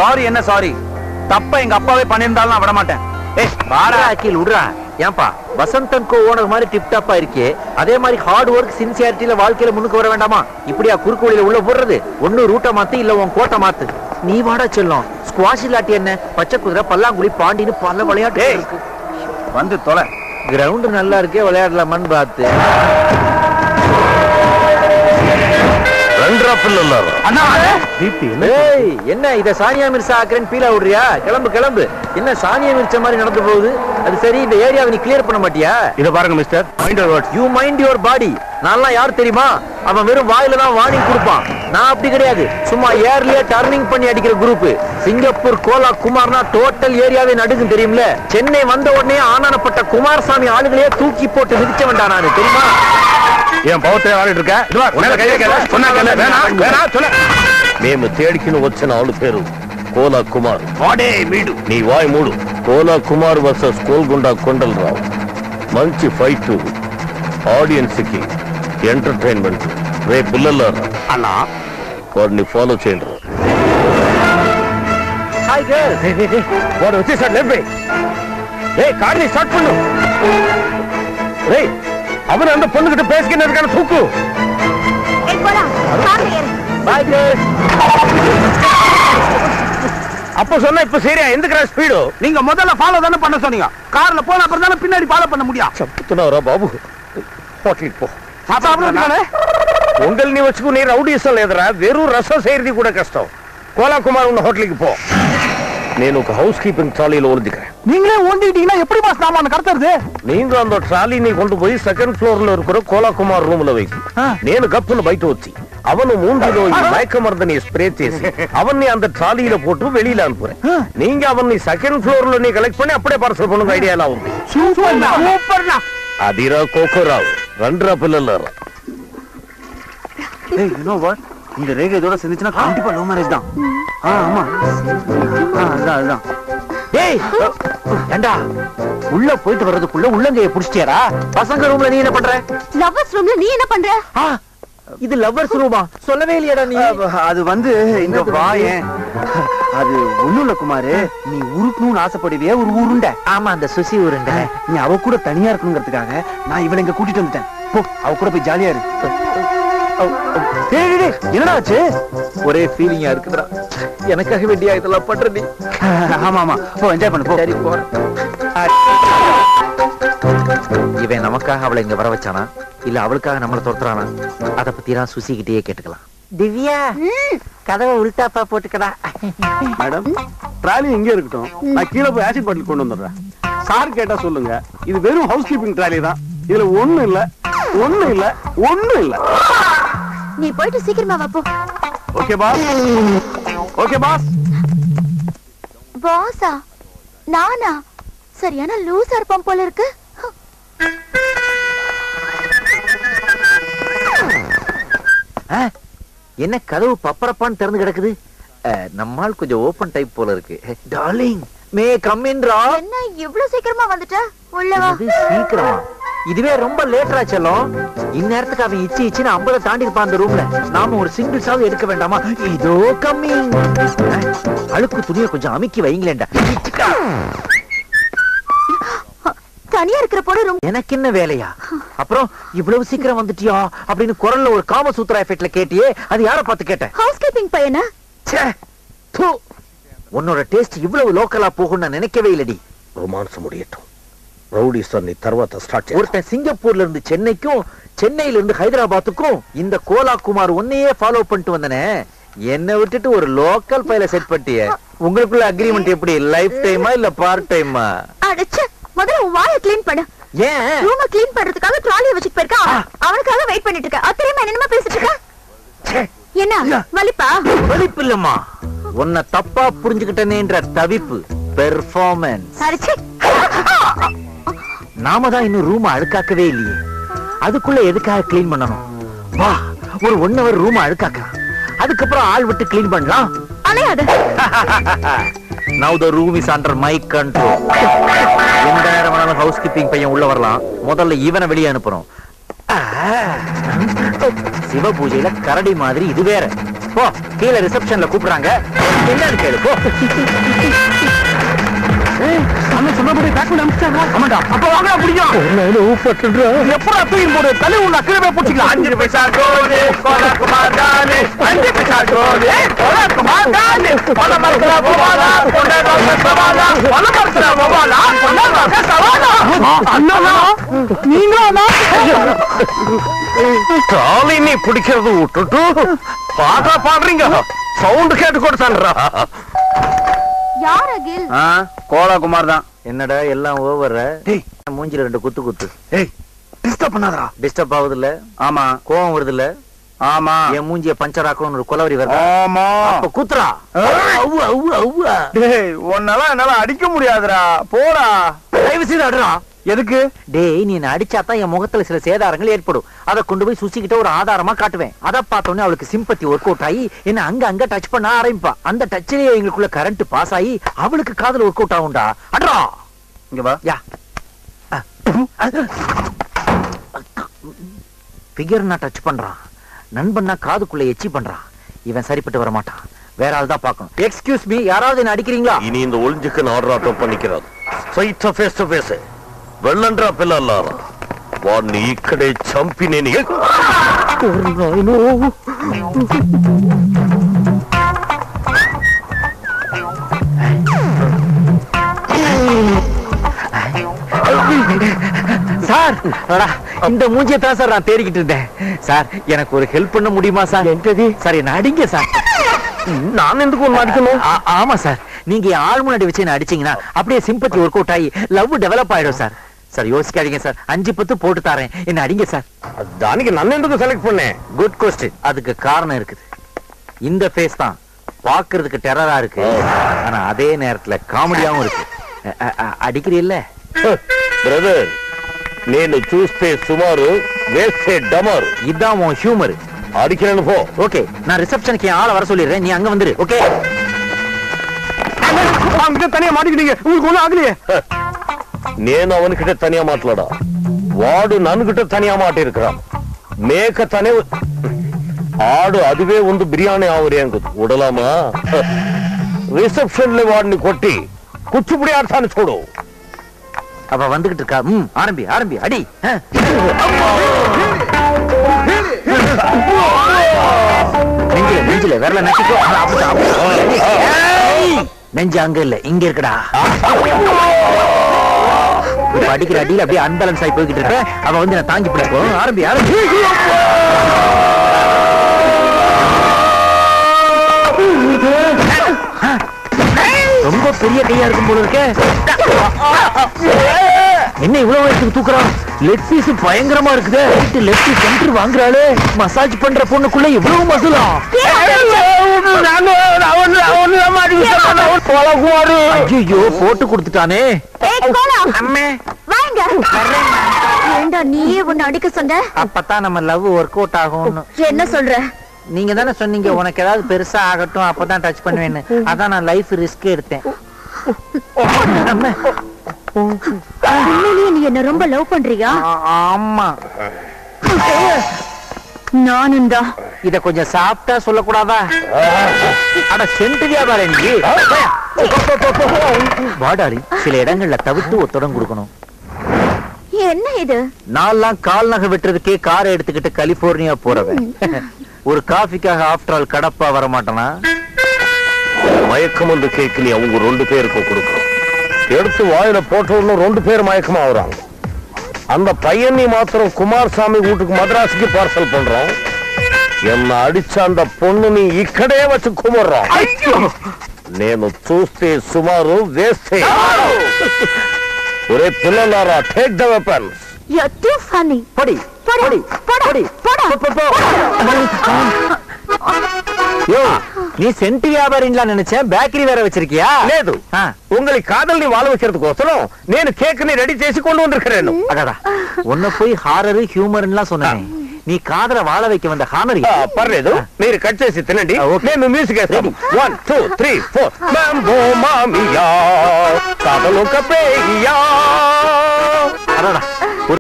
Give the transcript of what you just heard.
Sorry என்ன sorry? தப்ப எங்க அப்பாவே பண்ணியிருந்தாலும் நான் விட மாட்டேன். ஏய் வாடா அகில் விடுறா. ஏன்பா வசந்தன் கோ ஓனர் மாதிரி டிப் டாப்பா இருக்கே, அதே மாதிரி ஹார்ட் ஒர்க் சின்சியாரிட்டியில வாழ்க்கையில முன்னுக்கு வர வேண்டாமா? இப்படியா குறுக்கு வழியில உள்ள போடுறது? ஒண்ணு ரூட்டை மாத்து, இல்ல உன் கோட்டை மாத்து. நீ வாடா செல்லம். ஸ்குவாஷ் இல்லாட்டி என்ன, பச்சை குதிரை, பல்லாங்குழி, பாண்டின்னு பல விளையாட்டு வந்து தொலை. கிரவுண்ட் நல்லா இருக்கே, விளையாடலாமான்னு பார்த்து. என்ன இத சானியா மிர்சா ஆக்குறேன்னு பீலா விடுறியா? கிளம்பு கிளம்பு. என்ன சானியா மிர்சா மாதிரி நடந்து போகுது? அது சரி, இந்த ஏரியாவை நீ கிளியர் பண்ண மாட்டியா? இத பாருங்க mister, mind your words. You mind your body. நான்லாம் யார் தெரியுமா? அவன் வெறும் வாயில தான் வார்னிங் கொடுப்பான். நான் அப்படி கிடையாது. சும்மா ஏர்லியா டர்னிங் பண்ணி அடிக்கிற குரூப். சிங்கப்பூர் கோலா குமார்னா டோட்டல் ஏரியாவே நடுக்கும் தெரியும்ல. சென்னை வந்த உடனே ஆனானப்பட்ட குமாரசாமி ஆளுகளையே தூக்கி போட்டு மிதிச்ச வேண்டாம் நானு, தெரியுமா? ఏం పౌతే వాడిட்டு இருக்க? ఇదివా ఉనేల కయ్యే కదా சொன்னாக்கல வேணா சொல்ல. మేము తేడికిన వచ్చిన ఆలు పేరు కోలా కుమార్. వాడే వీడు. నీ వాయి మూడు. కోలా కుమార్ వర్సెస్ కోల్గొండ కొండలరావు. మంచి ఫైట్, ఆడియన్స్ కి ఎంటర్టైన్మెంట్. రే పిల్లలారా అన్నా వాడిని ఫాలో చేయండి. Hi girl. వాడు వచ్చేసాడు. లేపే. ஏய் கார்னி ஸ்டார்ட் பண்ணு. ஏய் அவன் அந்த பொண்ணுகிட்ட பேசிக்கிட்டு இருக்கான தூக்கு. ஏய் போடா, கார்ல ஏறு. Bye girl. அப்ப சொன்னா இப்ப சரியா? எதுக்குற ஸ்பீடு? நீங்க முதல்ல ஃபாலோ தான பண்ண சொன்னீங்க. கார்ல போன அப்புறம் தான பின்னாடி ஃபாலோ பண்ண முடியும். చెప్తున్నారా బాబు? హోటల్కి పో. சாப்பிடுறானே. உங்கள் நீ வச்சுக்கு நீ ரவுடிசம் లేదరా, வெறும் ரசம் செய்யறது கூட கஷ்டம். கோலா குமார் உன்ன ஹோட்டலுக்கு போ. నేను ఒక హౌస్ కీపింగ్ ట్రాలీలో ஒளிஞ்சுக்கிறேன். நீங்களே ஓண்டிட்டீங்கன்னா எப்படி பாஸ் நாம கடத்துறது? நீங்க அந்த ట్రాలీని கொண்டு போய் செகண்ட் ఫ్లోర్లో இருக்கிற కోలా కుమార్ రూమ్ లో வைக்கு. నేను గప్పును బయట వచ్చి அவனு மூஞ்சிலோ மயக்கமருந்தனை ஸ்ப்ரே చేసి அவனை அந்த ట్రాలీல போட்டு வெளியில அனுப்புறேன். நீங்க அவனை செகண்ட் ఫ్లోర్లో நீ கலெக்ட் பண்ணி அப்படியே பார்சல் பண்ணுங்க. ஐடியால ఉంది. சூப்பர்னா. అదిరా కోకోరావు. రండ్రా పిల్లలారా. ஏய் யூ நோ வாட்? இந்த ரேகை இதோட செஞ்சுச்சுனா கண்டிப்பா லவ் மேரேஜ் தான். ஆமா. அதான். ஏய் ஏண்டா உள்ள போயிட்டு வர்றதுக்குள்ள உள்ளங்கைய புடிச்சிட்டியாடா? பசங்க ரூம்ல நீ என்ன பண்ற? லவ்வர்ஸ் ரூம்ல நீ என்ன பண்ற? இது லவ்வர்ஸ் ரூமா? சொல்லவே இல்லையடா நீ. அது வந்து இங்க வாயேன். அது ஒண்ணுல குமாரு, நீ உருக்கணும்னு ஆசைப்படுவியே ஒரு ஊருண்ட. ஆமா, அந்த சுசி ஊருண்ட. நீ அவ கூட தனியா இருக்கணுங்கிறதுக்காக நான் இவளை இங்க கூட்டிட்டு வந்துட்டேன். போ, அவ கூட போய் ஜாலியா இரு. என்னடா ஆச்சு? ஒரே ஃபீலிங்கா இருக்குடா. எனக்காக வேண்டியா இதெல்லாம் பண்ற நீ? ஆமா போ, என்ஜாய் பண்ணு. சரி போறேன். இவன் நமக்காக அவளை இங்க வர வச்சானா இல்ல அவளுக்காக நம்மளை துரத்துறானா? அத பத்தி தான் சுசி கிட்டே கேட்டுக்கலாம். திவ்யா, கதவை உள்டாப்பா போட்டுக்கடா. மேடம், ட்ராலி இங்கே இருக்கட்டும். நான் கீழே போய் ஆசிட் பாட்டில் கொண்டு வந்துடுறேன். சார் கேட்டா சொல்லுங்க, இது வெறும் ஹவுஸ் கீப்பிங் ட்ராலி தான். இதுல ஒண்ணும் இல்ல. நீ போயிட்டு சீக்கிரமா வா போ. Okay boss. பாஸா? நானா? சரியான லூசா இருப்பான் போல இருக்கு. என்ன கதவு பப்பரப்பான்னு திறந்து கிடக்குது? நம்மால் கொஞ்சம் ஓபன் டைப் போல இருக்கு. டார்லிங், மே கம் இன் ரா. என்ன இவ்வளவு சீக்கிரமா வந்துட்ட? உள்ள வா. சீக்கிரமா? இதுவே ரொம்ப லேட்டரா செல்லும். இந்நேரத்துக்கு அவன் இச்சின்னு 50 தாண்டி இருப்பான் அந்த ரூம்ல. நாம ஒரு சிங்கிள் சாவு எடுக்க வேண்டாமா? இதோ கம்மிங். அழுக்கு துணியை கொஞ்சம் அமுக்கி வைங்களேன்டா. தனியா இருக்கிற போல ரூம். எனக்கு என்ன வேலையா? அப்புறம் இவ்வளவு சீக்கிரம் வந்துட்டியா அப்படின்னு குரல்ல ஒரு காமசூத்ரா எஃபெக்ட்ல கேட்டியே, அது யாரை பார்த்து கேட்ட? ஹவுஸ் கீப்பிங் பையனா? உன்னோட டேஸ்ட் இவ்வளவு லோக்கலா போகும் நான் நினைக்கவே இல்லடி. ரொமான்ஸ் முடியட்டும். ரவுடிசம் நீ தர்வாத ஸ்டார்ட். ஒருத்தன் சிங்கப்பூர்ல இருந்து சென்னைக்கும், சென்னையில இருந்து ஹைதராபாத்துக்கும் இந்த கோலா குமார் ஒன்னையே ஃபாலோ பண்ணிட்டு வந்தனே. என்ன விட்டுட்டு ஒரு லோக்கல் பையில செட் பண்ணிட்டியே. உங்களுக்குள்ள அக்ரிமெண்ட் எப்படி? லைஃப் டைமா இல்ல பார்ட் டைமா? அடச்சே, முதல்ல உன் வாயை க்ளீன் பண்ணு. ஏன் ரூமை க்ளீன் பண்றதுக்காக ட்ராலியை வச்சுட்டு போயிருக்கா? அவனுக்காக வெயிட் பண்ணிட்டு இருக்க. அத்தனையுமா என்னமா பேசிட்டு இருக்க? என்ன வலிப்பா? வலிப்பு இல்லம்மா, உன்னை தப்பா புரிஞ்சுக்கிட்டேன்ற தவிப்பு. பெர்ஃபார்மன்ஸ். அடச்சே, நாம தான் இன்னும் ரூம் அழுக்காக்கவே இல்லையே. அதுக்குள்ள எதுக்காக கிளீன் பண்ணணும்? வா, ஒரு 1 hour ரூம் அழுக்காக்கலாம். அதுக்கப்புறம் ஆள் விட்டு கிளீன் பண்ணலாம். அலையாத. Now the room is under my control. எந்த நேரம் வேணாலும் ஹவுஸ் கீப்பிங் பையன் உள்ள வரலாம். முதல்ல இவனை வெளியே அனுப்புறோம். சிவ பூஜையில கரடி மாதிரி இது வேற. போ கீழே ரிசப்ஷன்ல கூப்பிடுறாங்க என்னன்னு கேளு போ. அண்ணன் சொன்னபடி பேக் பண்ணி அனுப்பிச்சாங்க. ஆமாடா அப்ப வாங்க பிடிக்கும். எப்படா தூக்கி போடு தலை உள்ள அக்கிரமே போச்சுக்கலாம். 5 பைசா கோடு கோலாக்குமார் தானே 5 பைசா கோடு கோலாக்குமார் தானே பலமர்த்தர போவாலா கொண்டே சவாலா பலமர்த்தர போவாலா கொண்டே சவாலா. அண்ணா நீங்களா ட்ராலினி பிடிக்கிறது விட்டுட்டு பாட்டா பாடுறீங்க. சவுண்ட் கேட்டு கொடுத்தான்றா. யார் அகில்? கோலாக்குமார் தான். என்னடா எல்லாம் ஓவர். மூஞ்சில 2 குத்து குத்து. ஏய் டிஸ்டர்ப் பண்ணாதடா. டிஸ்டர்ப் ஆகுது இல்ல? ஆமா. கோவம் வருது இல்ல? ஆமா. என் மூஞ்சிய பஞ்சர் ஆக்கணும்னு ஒரு கொலவரி வருது. ஆமா. அப்ப குத்துறா. டேய் உன்னால என்னால அடிக்க முடியாதுடா. போடா. தயவு செய்து அடுறா. எதுக்கு? டேய் நீ என்ன அடிச்சாதான் என் முகத்துல சில சேதாரங்கள் ஏற்படும். அதை கொண்டு போய் சுசிக்கிட்ட ஒரு ஆதாரமா காட்டுவேன். அதை பார்த்தோன்னே அவளுக்கு சிம்பத்தி ஒர்க் அவுட் ஆகி என்ன அங்க டச் பண்ண ஆரம்பிப்பா. அந்த டச்சிலேயே எங்களுக்குள்ள கரண்ட் பாஸ் ஆகி அவளுக்கு காதல் ஒர்க் அவுட் ஆகும்டா. அட்ரா இங்க வா. யா ஃபிகர்னா டச் பண்றான். நண்பன்னா காதுக்குள்ள எச்சி பண்றான். இவன் சரிப்பட்டு வர மாட்டான். வேற ஆள் தான் பார்க்கணும். எக்ஸ்கியூஸ் மீ, யாராவது என்ன அடிக்கிறீங்களா? இனி இந்த ஒளிஞ்சுக்கு ஆர்டர் பண்ணிக்கிறாரு. ஸ்ட்ரைட்டா ஃபேஸ் டு ஃபேஸ் వెళ్ళండ్రా పిల్లలారా. వాడిని ఇక్కడే చంపి నేను சார் இந்த மூஞ்சியை தான் சார் நான் தேடிக்கிட்டு இருந்தேன். சார் எனக்கு ஒரு ஹெல்ப் பண்ண முடியுமா சார்? சார் என்ன அடிங்க சார். நான் ఎందుకు ஒன்னு அடிக்கணும்? ஆமா சார், நீங்க ஆள் முன்னாடி வச்சு என்ன அடிச்சீங்கன்னா அப்படியே சிம்பத்தி ஒர்க் அவுட் ஆகி லவ் டெவலப் ஆயிடும் சார். சார் யோசிக்காதீங்க சார், 5-10 போட்டு தாரேன், என்ன அடிங்க சார். దానికి నన్ను ఎందుకు సెలెక్ట్ பண்ணேன்? Good question. அதுக்கு காரணம் இருக்குது. இந்த ஃபேஸ் தான் பாக்குறதுக்கு டெரரா இருக்கு, ஆனா அதே நேரத்துல காமெடியாவும் இருக்கு. அடிக்கிறீல்ல బ్రదర్? నేను చూస్తే సుమారు వేస్తే డమర్. இதான் உன் ஹியூமர். அடிக்கிறேன்னு போ. ஓகே, நான் ரிசப்ஷனுக்கு என் ஆளை வர சொல்லிடுறேன், நீ அங்க வந்துரு. ஓகே அங்க தனியா மாட்டிக்கிட்டீங்க, உங்களுக்கு ஒண்ணும் ஆகலையே. నేను అవనికిட்ட తనియా మాట్లాడా, వాడు నన్నుకిட்ட తనియా మాட்டிருக்கிறான். మేక తనే ఆడు అదివే ಒಂದು బిర్యానీ ఆవరేంగు ఉడలామా. రిసెప్షన్ లో వాడిని కొట్టి కుచ్చిపుడి ఆడతాను చూడు. அவ வந்துகிட்டு இருக்கா. ஆரம்பி ஆரம்பி அடி. நெஞ்சில விரல நக்கிக்கோ. நெஞ்சு அங்க இல்ல, இங்க இருக்குடா. அடிக்கிற அடியில் அப்படியே அன்பேலன்ஸ் ஆகி போய்கிட்டு இருக்க. அவ வந்து நான் தாங்கி பிடிப்போம். ஆரம்பி ஆரம்பி. ரொம்ப பெரிய கையா இருக்கும் போல இருக்க. என்ன இவ்வளவு வயசுக்கு தூக்குறான்? லெக் பீஸ் பயங்கரமா இருக்குது. Left centre வாங்குறாளே. மசாஜ் பண்ற பொண்ணுக்குள்ள இவ்வளவு மசுலா. ஐயோ போட்டு கொடுத்துட்டானே. நீயே ஒன்னு அடிக்க சொன்ன. அப்பதான் நம்ம லவ் ஒர்க் அவுட் ஆகும். என்ன சொல்ற? நீங்க தானே சொன்னீங்க உனக்கு ஏதாவது பெருசா ஆகட்டும் அப்பதான் டச் பண்ணுவேன்னு. அதான் நான் லைஃப் ரிஸ்க் எடுத்தேன். உண்மையிலேயே நீ என்ன ரொம்ப லவ் பண்றியா? ஆமா. நானும் தான். இத கொஞ்சம் சாப்பிட்டா சொல்லக்கூடாதா? அட சென்டியா பாரு நீ. வாடாடி, சில இடங்கள்ல தவிர்த்து ஒத்தடம் கொடுக்கணும். என்ன இது? நான்லாம் கால் நகை வெட்டுறதுக்கே காரை எடுத்துக்கிட்டு கலிபோர்னியா போறவன். ஒரு காஃபிக்காக ஆஃப்டர் ஆல் கடப்பா வர மாட்டானா? மயக்கம் வந்து கேக்கு நீ அவங்க 2 பேருக்கும் கொடுக்கணும். எடுத்து வாயில போட்டோன்னு 2 பேர் மயக்கமா ஆகுறாங்க. அந்த பையன் நீ மாத்திரம் குமாரசாமி வீட்டுக்கு மദ്രാസിக்கு பார்சல் பண்றான். என்ன அடிச்ச அந்த பொண்ணு நீ இக்கடே வச்சு குமர்றான். నేను చూస్తే సుమారు వేస్తే. ఒరే పిల్లలారా, take the weapons. You're too funny. பொடி பொடி பொடி பொடி. யோ, நீ சென்ட் வியாபாரிங்களா நினைச்சேன், பேக்கரி வேற வச்சிருக்கியா? లేదు, உங்களுக்கு காதல் நீ வாழ வைக்கிறதுக்கோசரம் నేను కేక్ ని రెడీ చేసి கொண்டு வந்திருக்கிறேன். அடடா, உன்னை போய் ஹாரர் ஹியூமர்லாம் சொன்னேன். நீ காதல வாழ வைக்க வந்த ஹானர். పర్లేదు, మీరు కట్ చేసి తినండి, నేను మ్యూజిక్ వేస్తాను. 1 2 3 4. మ్యాంబో మామియా కాదలో కపేయా. அடடா